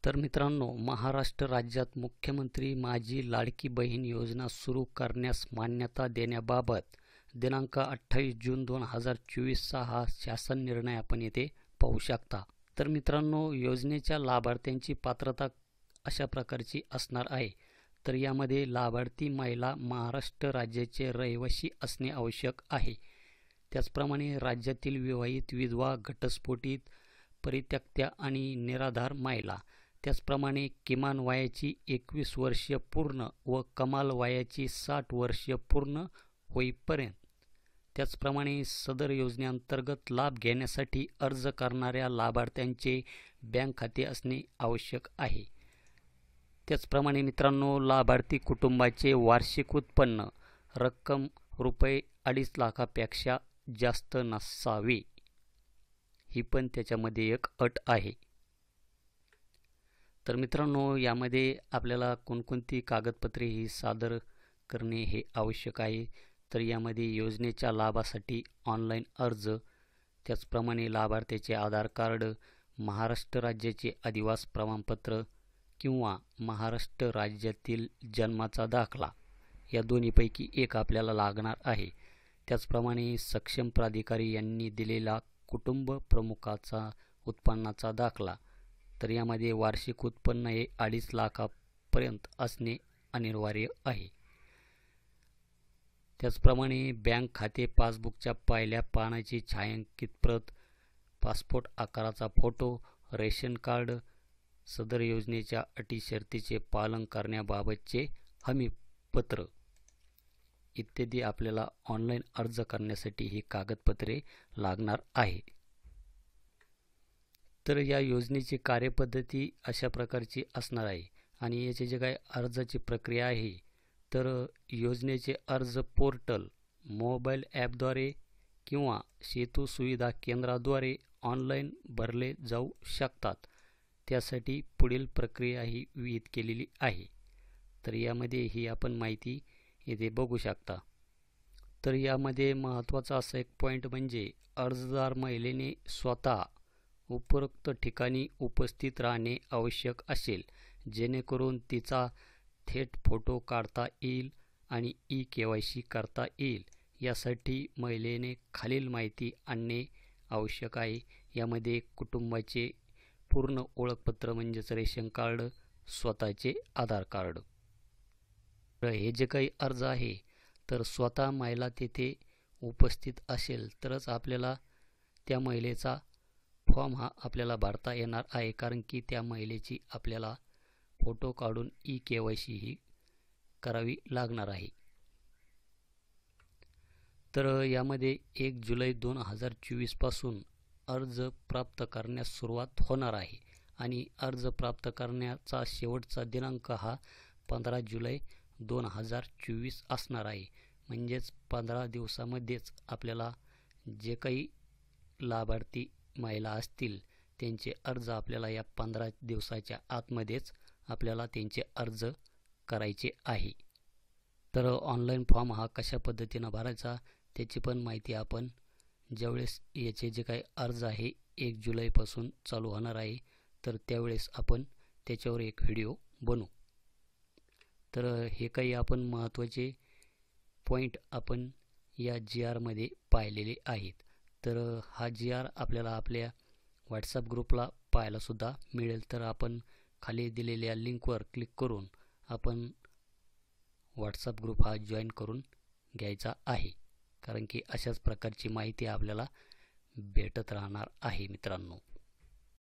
तर मित्रांनो, महाराष्ट्र राज्यात मुख्यमंत्री माझी लाडकी बहीण योजना सुरू करण्यास मान्यता देण्याबाबत दिनांक 28 जून 2024चा हा शासन निर्णय आपण येथे पाहू शकता. तर मित्रांनो, योजनेच्या लाभार्थ्यांची पात्रता अशा प्रकारची असणार आहे. तर यामध्ये लाभार्थी महिला महाराष्ट्र राज्याचे रहिवासी असणे आवश्यक आहे. त्याचप्रमाणे राज्यातील विवाहित, विधवा, घटस्फोटित, परित्यक्त्या आणि निराधार महिला, त्याचप्रमाणे किमान वयाची 21 वर्षे पूर्ण व कमाल वयाची 60 वर्षे पूर्ण होईपर्यंत, त्याचप्रमाणे सदर योजनेअंतर्गत लाभ घेण्यासाठी अर्ज करणाऱ्या लाभार्थ्यांचे बँक खाते असणे आवश्यक आहे. त्याचप्रमाणे मित्रांनो, लाभार्थी कुटुंबाचे वार्षिक उत्पन्न रक्कम ₹2.5 लाखापेक्षा जास्त नसावे, ही पण त्याच्यामध्ये एक अट आहे. तर मित्रांनो, यामध्ये आपल्याला कोणकोणती कागदपत्रे ही सादर करणे हे आवश्यक आहे. तर यामध्ये योजनेच्या लाभासाठी ऑनलाईन अर्ज, त्याचप्रमाणे लाभार्थ्याचे आधार कार्ड, महाराष्ट्र राज्याचे अधिवास प्रमाणपत्र किंवा महाराष्ट्र राज्यातील जन्माचा दाखला या दोन्हीपैकी एक आपल्याला लागणार आहे. त्याचप्रमाणे सक्षम प्राधिकारी यांनी दिलेला कुटुंब प्रमुखाचा उत्पन्नाचा दाखला. तर यामध्ये वार्षिक उत्पन्न हे 2.5 लाखापर्यंत असणे अनिवार्य आहे. त्याचप्रमाणे बँक खाते पासबुकच्या पहिल्या पानाची छायांकित प्रत, पासपोर्ट आकाराचा फोटो, रेशन कार्ड, सदर योजनेच्या अटी शर्तीचे पालन करण्याबाबतचे हमीपत्र इत्यादी आपल्याला ऑनलाईन अर्ज करण्यासाठी ही कागदपत्रे लागणार आहे. तर या योजनेची कार्यपद्धती अशा प्रकारची असणार आहे आणि याचे जे काही अर्जाची प्रक्रिया आहे, तर योजनेचे अर्ज पोर्टल, मोबाईल ॲपद्वारे किंवा सेतू सुविधा केंद्राद्वारे ऑनलाईन भरले जाऊ शकतात. त्यासाठी पुढील प्रक्रिया ही विहित केलेली आहे. तर यामध्ये ही आपण माहिती इथे बघू शकता. तर यामध्ये महत्त्वाचा असा एक पॉईंट म्हणजे अर्जदार महिलेने स्वतः उपरोक्त ठिकाणी उपस्थित राहणे आवश्यक असेल, जेणेकरून तिचा थेट फोटो काढता येईल आणि ई-KYC करता येईल. यासाठी महिलेने खालील माहिती आणणे आवश्यक आहे. यामध्ये कुटुंबाचे पूर्ण ओळखपत्र म्हणजेच रेशन कार्ड, स्वतःचे आधार कार्ड. तर हे जे काही अर्ज आहे, तर स्वतः महिला तिथे उपस्थित असेल तरच आपल्याला त्या महिलेचा फॉर्म हा आपल्याला भरता येणार आहे, कारण की त्या महिलेची आपल्याला फोटो काढून ई-KYC ही करावी लागणार आहे. तर यामध्ये 1 जुलै 2024 पासून अर्ज प्राप्त करण्यास सुरुवात होणार आहे आणि अर्ज प्राप्त करण्याचा शेवटचा दिनांक हा 15 जुलै 2024 असणार आहे. म्हणजेच 15 दिवसामध्येच आपल्याला जे काही लाभार्थी महिला असतील त्यांचे अर्ज आपल्याला या 15 दिवसाच्या आतमध्येच आपल्याला त्यांचे अर्ज करायचे आहे. तर ऑनलाईन फॉर्म हा कशा पद्धतीनं भरायचा त्याची पण माहिती आपण ज्यावेळेस याचे जे काही अर्ज आहे 1 जुलैपासून चालू होणार आहे, तर त्यावेळेस आपण त्याच्यावर एक व्हिडिओ बनवू. तर हे काही आपण महत्त्वाचे पॉईंट आपण या GRमध्ये पाहिलेले आहेत. तर हा GR आपल्याला आपल्या व्हॉट्सॲप ग्रुपला पाहायलासुद्धा मिळेल. तर आपण खाली दिलेल्या लिंकवर क्लिक करून आपण व्हॉट्सॲप ग्रुप हा जॉईन करून घ्यायचा आहे, कारण की अशाच प्रकारची माहिती आपल्याला भेटत राहणार आहे मित्रांनो.